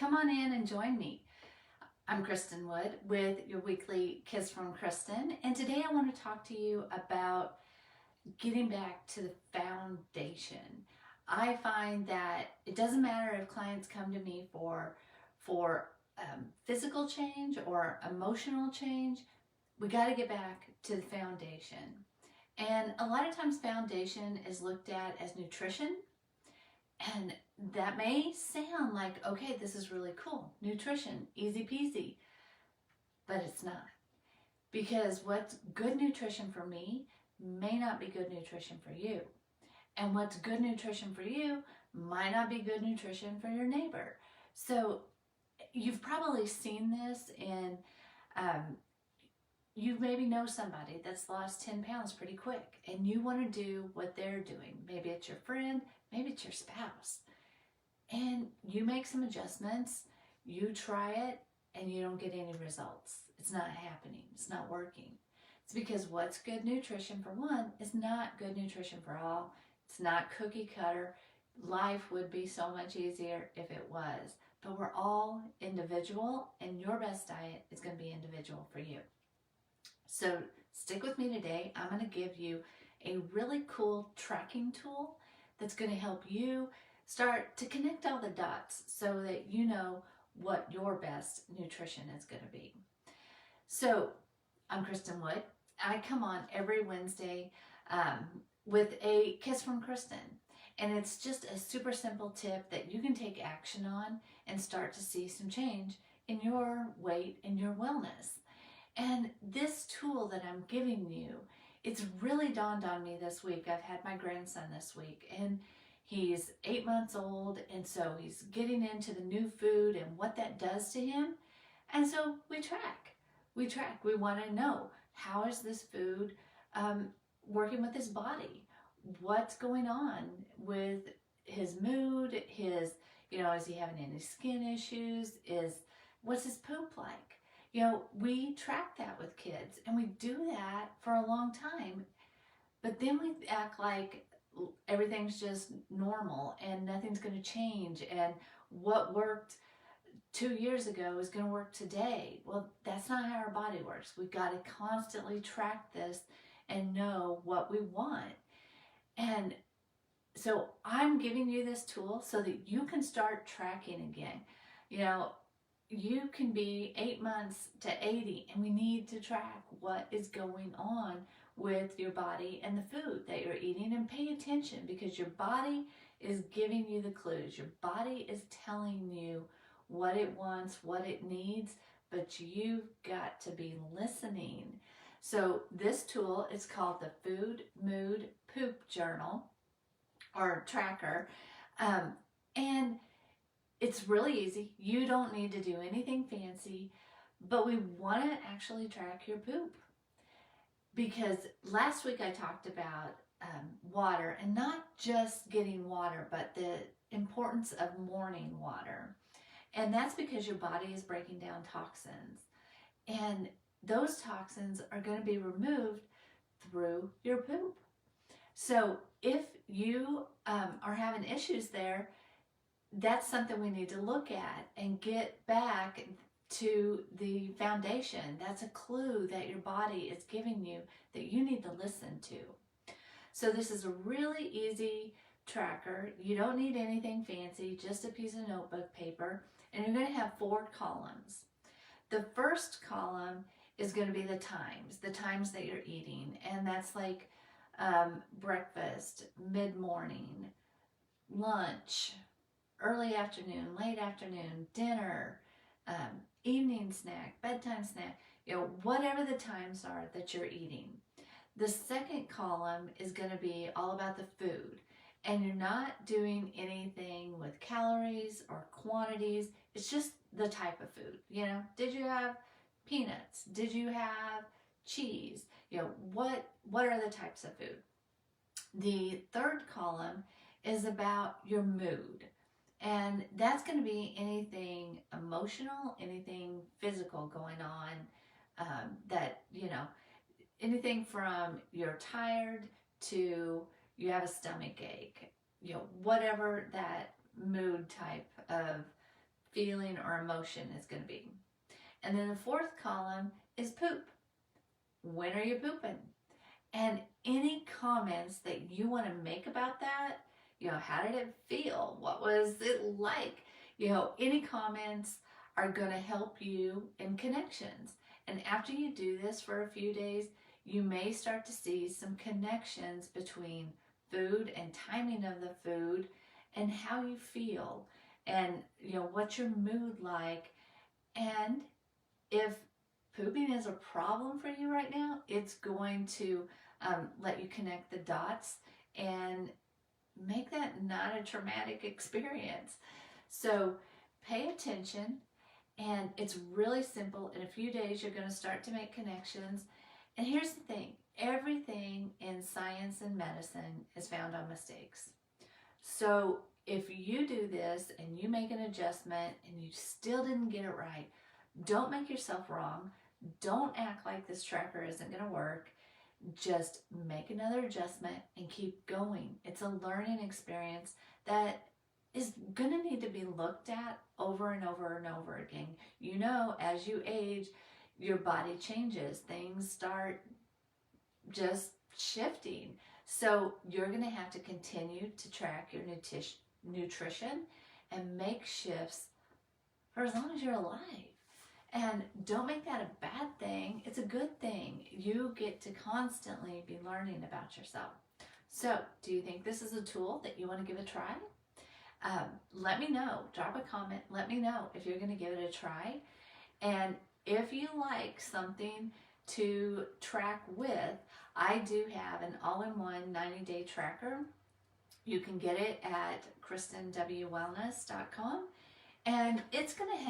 Come on in and join me. I'm Kristin Wood with your weekly Kiss from Kristin, and today I want to talk to you about getting back to the foundation. I find that it doesn't matter if clients come to me for physical change or emotional change. We got to get back to the foundation. And a lot of times foundation is looked at as nutrition, and that may sound like, okay, this is really cool. Nutrition, easy peasy. But it's not. Because what's good nutrition for me may not be good nutrition for you. And what's good nutrition for you might not be good nutrition for your neighbor. So you've probably seen this in, you maybe know somebody that's lost 10 pounds pretty quick and you want to do what they're doing. Maybe it's your friend, maybe it's your spouse. And you make some adjustments, you try it, and you don't get any results. It's not happening. It's not working. It's because what's good nutrition for one is not good nutrition for all. It's not cookie cutter. Life would be so much easier if it was. But we're all individual, and your best diet is going to be individual for you. So stick with me today. I'm going to give you a really cool tracking tool that's going to help you start to connect all the dots so that you know what your best nutrition is going to be. So I'm Kristin Wood. I come on every Wednesday with a Kiss from Kristin. And it's just a super simple tip that you can take action on and start to see some change in your weight and your wellness. And this tool that I'm giving you, it's really dawned on me this week. I've had my grandson this week, and he's 8 months old, and so he's getting into the new food and what that does to him. And so we track. We want to know, how is this food working with his body? What's going on with his mood? Is he having any skin issues? What's his poop like? We track that with kids, and we do that for a long time, but then we act like everything's just normal and nothing's going to change, and what worked 2 years ago is going to work today. Well, that's not how our body works. We've got to constantly track this and know what we want. And so I'm giving you this tool so that you can start tracking again. You can be 8 months to 80, and we need to track what is going on with your body and the food that you're eating, and pay attention, because your body is giving you the clues. Your body is telling you what it wants, what it needs, but you've got to be listening. So this tool is called the Food, Mood, Poop Journal or Tracker. And it's really easy. You don't need to do anything fancy, but we want to actually track your poop. Because last week I talked about water, and not just getting water, but the importance of morning water. And that's because your body is breaking down toxins. And those toxins are going to be removed through your poop. So if you are having issues there, that's something we need to look at and get back to the foundation. That's a clue that your body is giving you that you need to listen to. So this is a really easy tracker. You don't need anything fancy, just a piece of notebook paper, and you're going to have 4 columns. The first column is going to be the times that you're eating, and that's like breakfast, mid-morning, lunch, early afternoon, late afternoon, dinner, evening snack, bedtime snack, whatever the times are that you're eating. The second column is going to be all about the food, and you're not doing anything with calories or quantities. It's just the type of food. Did you have peanuts? Did you have cheese? What are the types of food? The third column is about your mood. And that's going to be anything emotional, anything physical going on, anything from you're tired to you have a stomach ache, whatever that mood type of feeling or emotion is going to be. And then the fourth column is poop. When are you pooping? And any comments that you want to make about that, how did it feel? What was it like? Any comments are going to help you in connections. And after you do this for a few days, you may start to see some connections between food and timing of the food and how you feel and, what's your mood like. And if pooping is a problem for you right now, it's going to let you connect the dots and make that not a traumatic experience. So pay attention, and it's really simple. In a few days, you're going to start to make connections. And here's the thing, everything in science and medicine is found on mistakes. So if you do this and you make an adjustment and you still didn't get it right, don't make yourself wrong. Don't act like this tracker isn't going to work. Just make another adjustment and keep going. It's a learning experience that is going to need to be looked at over and over and over again. As you age, your body changes. Things start just shifting. So you're going to have to continue to track your nutrition and make shifts for as long as you're alive. And don't make that a bad thing. It's a good thing. You get to constantly be learning about yourself. So do you think this is a tool that you want to give a try? Let me know. Drop a comment. Let me know if you're going to give it a try. And if you like something to track with, I do have an all-in-one 90-day tracker. You can get it at KristinWWellness.com. And it's going to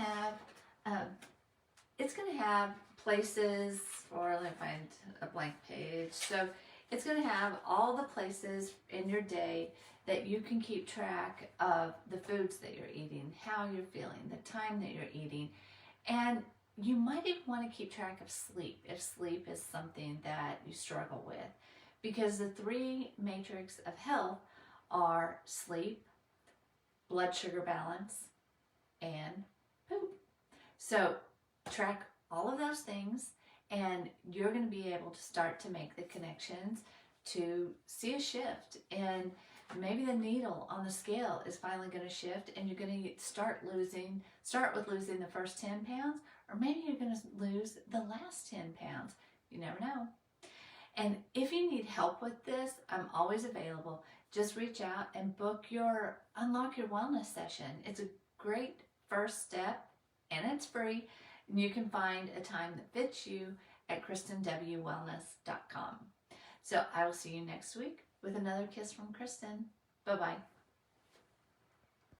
have places, or let me find a blank page. So it's going to have all the places in your day that you can keep track of the foods that you're eating, how you're feeling, the time that you're eating. And you might even want to keep track of sleep, if sleep is something that you struggle with. Because the three matrix of health are sleep, blood sugar balance, and poop. So track all of those things, and you're going to be able to start to make the connections to see a shift. And maybe the needle on the scale is finally going to shift, and you're going to start with losing the first 10 pounds, or maybe you're going to lose the last 10 pounds. You never know. And if you need help with this, I'm always available. Just reach out and book your Unlock Your Wellness session. It's a great first step, and it's free. And you can find a time that fits you at KristinWWellness.com. So I will see you next week with another kiss from Kristin. Bye-bye.